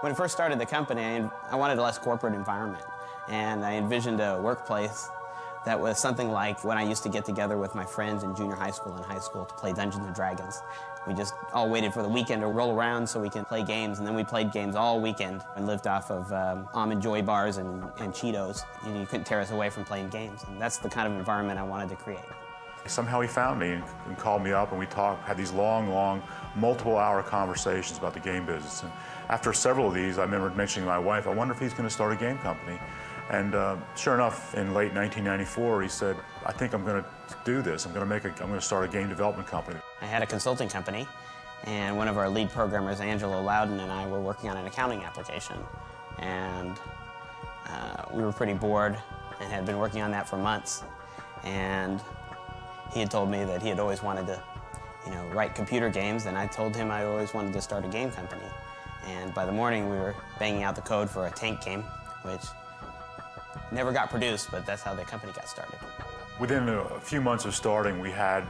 When I first started the company, I wanted a less corporate environment, and I envisioned a workplace that was something like when I used to get together with my friends in junior high school and high school to play Dungeons and Dragons. We just all waited for the weekend to roll around so we can play games, and then we played games all weekend and lived off of almond joy bars and Cheetos. You couldn't tear us away from playing games, and that's the kind of environment I wanted to create. Somehow he found me and called me up, and we talked, had these long, multiple-hour conversations about the game business. And after several of these, I remember mentioning to my wife, I wonder if he's going to start a game company. And sure enough, in late 1994, he said, I think I'm going to do this. I'm going to start a game development company. I had a consulting company, and one of our lead programmers, Angelo Loudon, and I were working on an accounting application. And we were pretty bored and had been working on that for months. And he had told me that he had always wanted to, write computer games, and I told him I always wanted to start a game company. And by the morning, we were banging out the code for a tank game, which never got produced, but that's how the company got started. Within a few months of starting, we had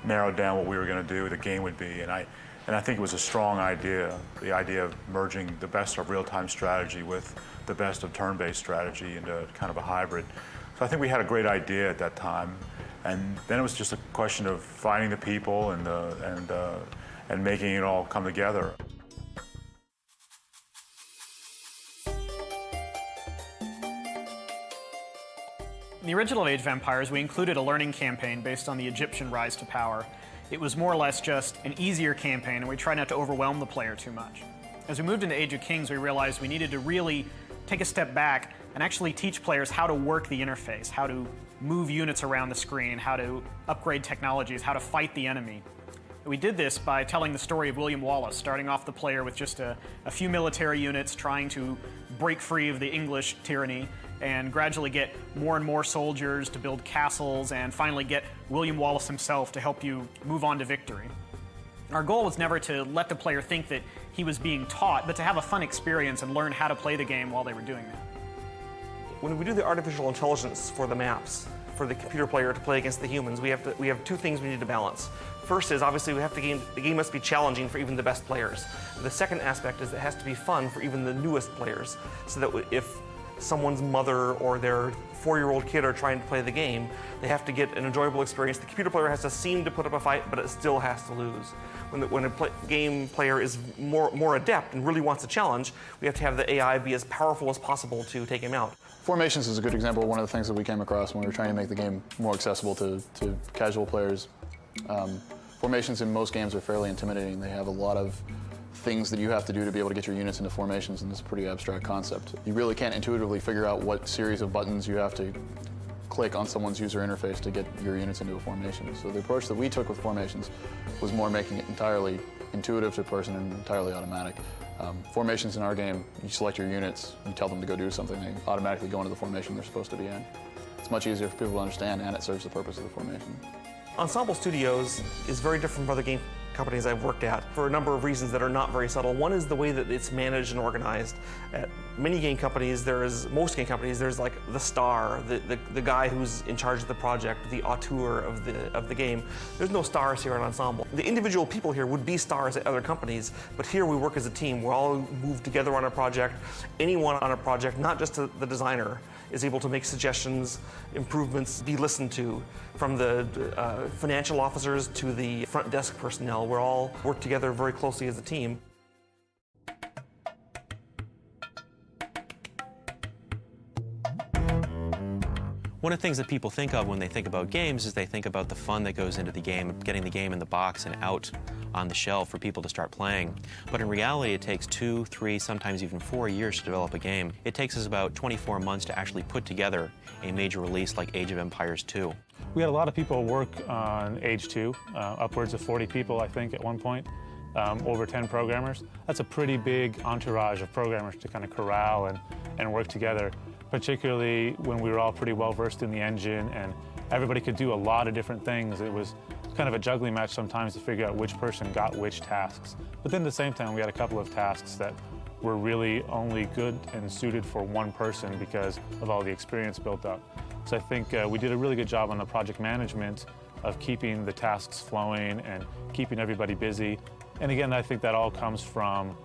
narrowed down what we were going to do, the game would be, and I think it was a strong idea, the idea of merging the best of real-time strategy with the best of turn-based strategy into kind of a hybrid. So I think we had a great idea at that time, and then it was just a question of finding the people and making it all come together. In the original Age of Empires, we included a learning campaign based on the Egyptian rise to power. It was more or less just an easier campaign, and we tried not to overwhelm the player too much. As we moved into Age of Kings, we realized we needed to really take a step back and actually teach players how to work the interface, how to move units around the screen, how to upgrade technologies, how to fight the enemy. We did this by telling the story of William Wallace, starting off the player with just a few military units trying to break free of the English tyranny, and gradually get more and more soldiers to build castles, and finally get William Wallace himself to help you move on to victory. Our goal was never to let the player think that he was being taught, but to have a fun experience and learn how to play the game while they were doing that. When we do the artificial intelligence for the maps, for the computer player to play against the humans, we have two things we need to balance. First is, obviously, the game must be challenging for even the best players. The second aspect is it has to be fun for even the newest players, so that if someone's mother or their 4-year-old kid are trying to play the game, they have to get an enjoyable experience. The computer player has to seem to put up a fight, but it still has to lose. When a game player is more adept and really wants a challenge, we have to have the AI be as powerful as possible to take him out. Formations is a good example of one of the things that we came across when we were trying to make the game more accessible to casual players. Formations in most games are fairly intimidating. They have a lot of things that you have to do to be able to get your units into formations, and it's a pretty abstract concept. You really can't intuitively figure out what series of buttons you have to click on someone's user interface to get your units into a formation. So the approach that we took with formations was more making it entirely intuitive to a person and entirely automatic. Formations in our game, you select your units, you tell them to go do something, they automatically go into the formation they're supposed to be in. It's much easier for people to understand, and it serves the purpose of the formation. Ensemble Studios is very different from other game companies I've worked at for a number of reasons that are not very subtle. One is the way that it's managed and organized. At many game companies, most game companies, there's like the star, the guy who's in charge of the project, the auteur of the game. There's no stars here at Ensemble. The individual people here would be stars at other companies, but here we work as a team. We all move together on a project. Anyone on a project, not just the designer, is able to make suggestions, improvements, be listened to. From the financial officers to the front desk personnel, we all work together very closely as a team. One of the things that people think of when they think about games is they think about the fun that goes into the game, getting the game in the box and out on the shelf for people to start playing. But in reality, it takes 2, 3, sometimes even 4 years to develop a game. It takes us about 24 months to actually put together a major release like Age of Empires 2. We had a lot of people work on Age 2, upwards of 40 people, I think, at one point, over 10 programmers. That's a pretty big entourage of programmers to kind of corral and work together, particularly when we were all pretty well versed in the engine and everybody could do a lot of different things. It was kind of a juggling match sometimes to figure out which person got which tasks. But then at the same time, we had a couple of tasks that were really only good and suited for one person because of all the experience built up. So I think we did a really good job on the project management of keeping the tasks flowing and keeping everybody busy. And again, I think that all comes from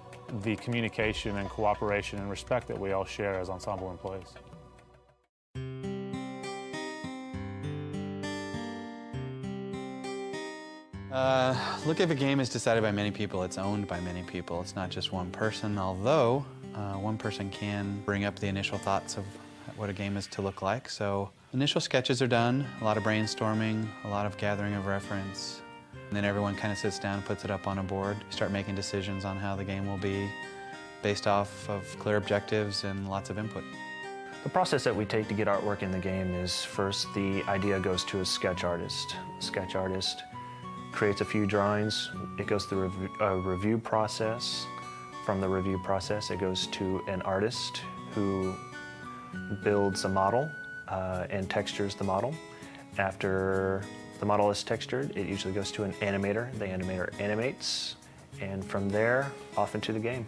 the communication and cooperation and respect that we all share as Ensemble employees. Look, if a game is decided by many people, it's owned by many people. It's not just one person, although one person can bring up the initial thoughts of what a game is to look like. So initial sketches are done, a lot of brainstorming, a lot of gathering of reference. And then everyone kind of sits down and puts it up on a board. You start making decisions on how the game will be based off of clear objectives and lots of input. The process that we take to get artwork in the game is first the idea goes to a sketch artist. Sketch artist creates a few drawings. It goes through a review process. From the review process, it goes to an artist who builds a model and textures the model. After the model is textured, it usually goes to an animator. The animator animates, and from there, off into the game.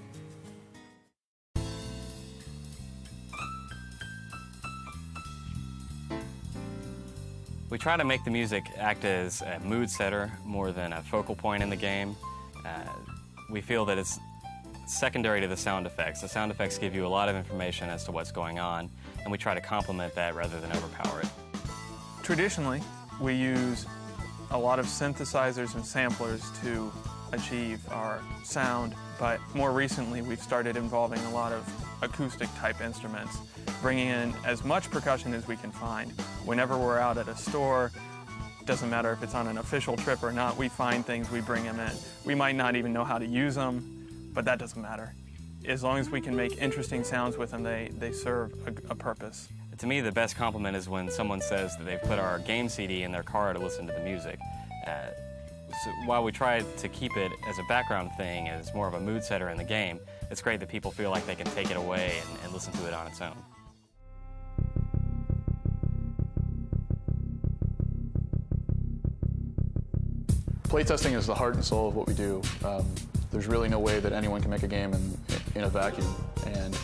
We try to make the music act as a mood setter more than a focal point in the game. We feel that it's secondary to the sound effects. The sound effects give you a lot of information as to what's going on, and we try to complement that rather than overpower it. Traditionally, we use a lot of synthesizers and samplers to achieve our sound, but more recently we've started involving a lot of acoustic type instruments, bringing in as much percussion as we can find. Whenever we're out at a store, doesn't matter if it's on an official trip or not, we find things, we bring them in. We might not even know how to use them, but that doesn't matter. As long as we can make interesting sounds with them, they serve a purpose. To me, the best compliment is when someone says that they put our game CD in their car to listen to the music. So while we try to keep it as a background thing, as more of a mood setter in the game, it's great that people feel like they can take it away and listen to it on its own. Playtesting is the heart and soul of what we do. There's really no way that anyone can make a game in a vacuum, and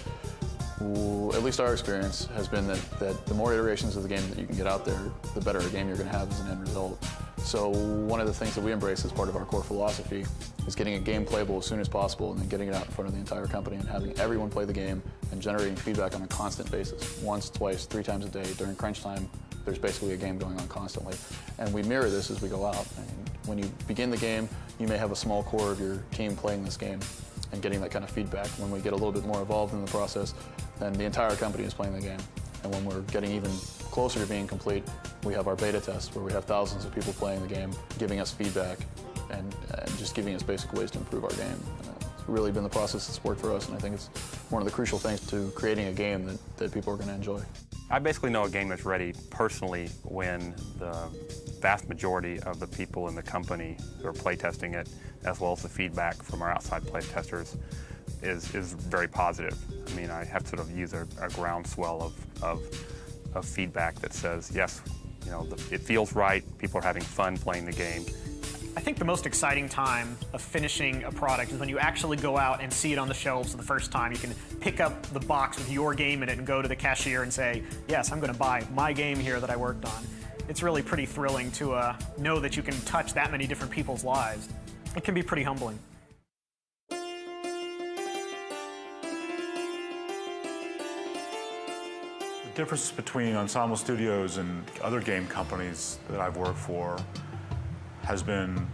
at least our experience has been that the more iterations of the game that you can get out there, the better a game you're going to have as an end result. So one of the things that we embrace as part of our core philosophy is getting a game playable as soon as possible and then getting it out in front of the entire company and having everyone play the game and generating feedback on a constant basis. Once, twice, 3 times a day. During crunch time, there's basically a game going on constantly. And we mirror this as we go out. And when you begin the game, you may have a small core of your team playing this game and getting that kind of feedback. When we get a little bit more involved in the process, then the entire company is playing the game. And when we're getting even closer to being complete, we have our beta test where we have thousands of people playing the game, giving us feedback and just giving us basic ways to improve our game. It's really been the process that's worked for us, and I think it's one of the crucial things to creating a game that people are going to enjoy. I basically know a game is ready personally when the vast majority of the people in the company who are playtesting it, as well as the feedback from our outside playtesters, is very positive. I mean, I have to sort of use a groundswell of feedback that says, yes, you know, it feels right, people are having fun playing the game. I think the most exciting time of finishing a product is when you actually go out and see it on the shelves for the first time. You can pick up the box with your game in it and go to the cashier and say, yes, I'm going to buy my game here that I worked on. It's really pretty thrilling to know that you can touch that many different people's lives. It can be pretty humbling. The difference between Ensemble Studios and other game companies that I've worked for has been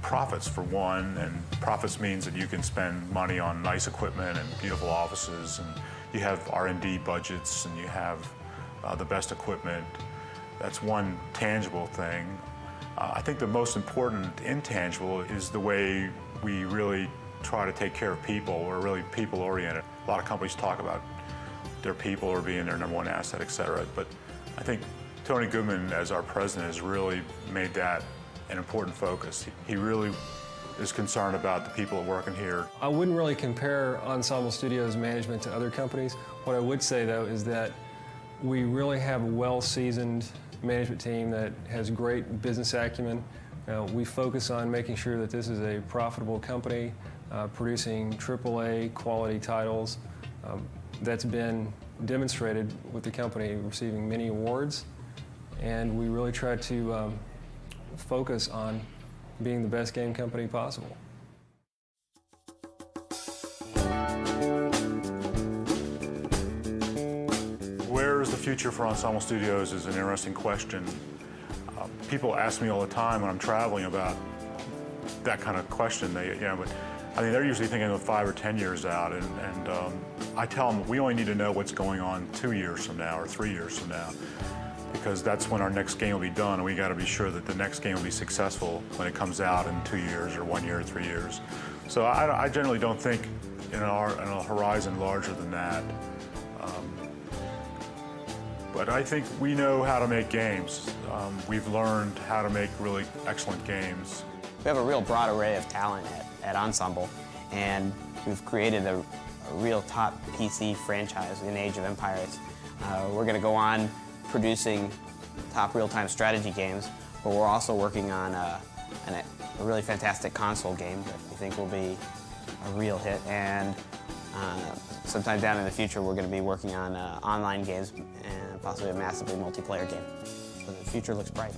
profits, for one, and profits means that you can spend money on nice equipment and beautiful offices, and you have R&D budgets, and you have the best equipment. That's one tangible thing. I think the most important intangible is the way we really try to take care of people. We're really people-oriented. A lot of companies talk about their people or being their number one asset, et cetera. But I think Tony Goodman, as our president, has really made that an important focus. He really is concerned about the people working here. I wouldn't really compare Ensemble Studios management to other companies. What I would say, though, is that we really have a well-seasoned management team that has great business acumen. We focus on making sure that this is a profitable company, producing AAA quality titles. That's been demonstrated with the company receiving many awards, and we really try to focus on being the best game company possible. future for Ensemble Studios is an interesting question. People ask me all the time when I'm traveling about that kind of question. But I mean, they're usually thinking of 5 or 10 years out, and I tell them we only need to know what's going on 2 years from now or 3 years from now, because that's when our next game will be done, and we got to be sure that the next game will be successful when it comes out in 2 years or 1 year or 3 years. So I generally don't think in a horizon larger than that. But I think we know how to make games. We've learned how to make really excellent games. We have a real broad array of talent at Ensemble, and we've created a real top PC franchise in Age of Empires. We're going to go on producing top real-time strategy games, but we're also working on a really fantastic console game that we think will be a real hit. And sometime down in the future, we're going to be working on online games and possibly a massively multiplayer game. So the future looks bright.